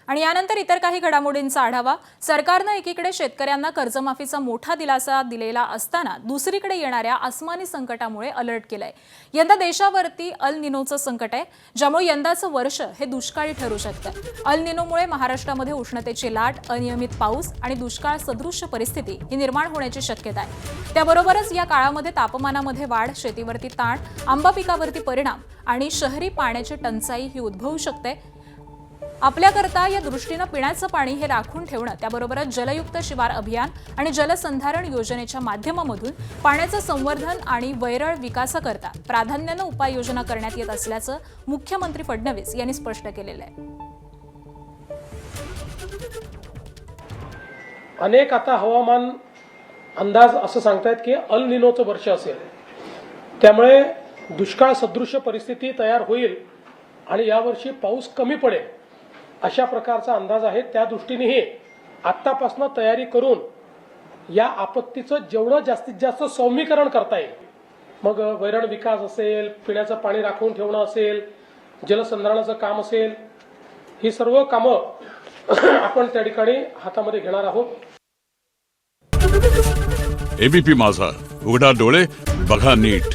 आणि यानंतर इतर काही घडामोडींचा आढावा। सरकारनं एकीकडे शेतकऱ्यांना कर्जमाफीचा मोठा दिलासा दिलेला असताना दुसरीकडे येणाऱ्या आसमानी संकटामुळे अलर्ट केलंय। यंदा देशावरती अल निनोचं संकट आहे, ज्यामुळे यंदाचं वर्ष हे दुष्काळी ठरू शकतं। अल निनोमुळे महाराष्ट्रामध्ये उष्णतेची लाट, अनियमित पाऊस आणि दुष्काळ सदृश्य परिस्थिती ही निर्माण होण्याची शक्यता आहे। त्याबरोबरच या काळामध्ये तापमानामध्ये वाढ, शेतीवरती ताण, आंबा पिकावरती परिणाम आणि शहरी पाण्याची टंचाई ही उद्भवू शकते। आपल्याकरता या दृष्टीने पिण्याचं पाणी हे राखून ठेवणं, त्याबरोबरच जलयुक्त शिवार अभियान आणि जलसंधारण योजनेच्या माध्यमामधून पाण्याचं संवर्धन आणि वैरळ विकासाकरता प्राधान्याने उपाययोजना करण्यात येत असल्याचं मुख्यमंत्री फडणवीस यांनी स्पष्ट केलेलं आहे। अनेक आता हवामान अंदाज असं सांगतायत की अल निनोचं वर्ष असेल, त्यामुळे दुष्काळ सदृश्य परिस्थिती तयार होईल आणि यावर्षी पाऊस कमी पडेल अशा प्रकारचा अंदाज आहे। त्या दृष्टीनेही आत्तापासून तयारी करून या आपत्तीचं जेवढं जास्तीत जास्त सौम्यीकरण करता येईल, मग वैरण विकास असेल, पिण्याचं पाणी राखून ठेवणं असेल, जलसंधारणाचं काम असेल, ही सर्व कामं आपण त्या ठिकाणी हातामध्ये घेणार आहोत। एबीपी माझा, उघडा डोळे बघा नीट।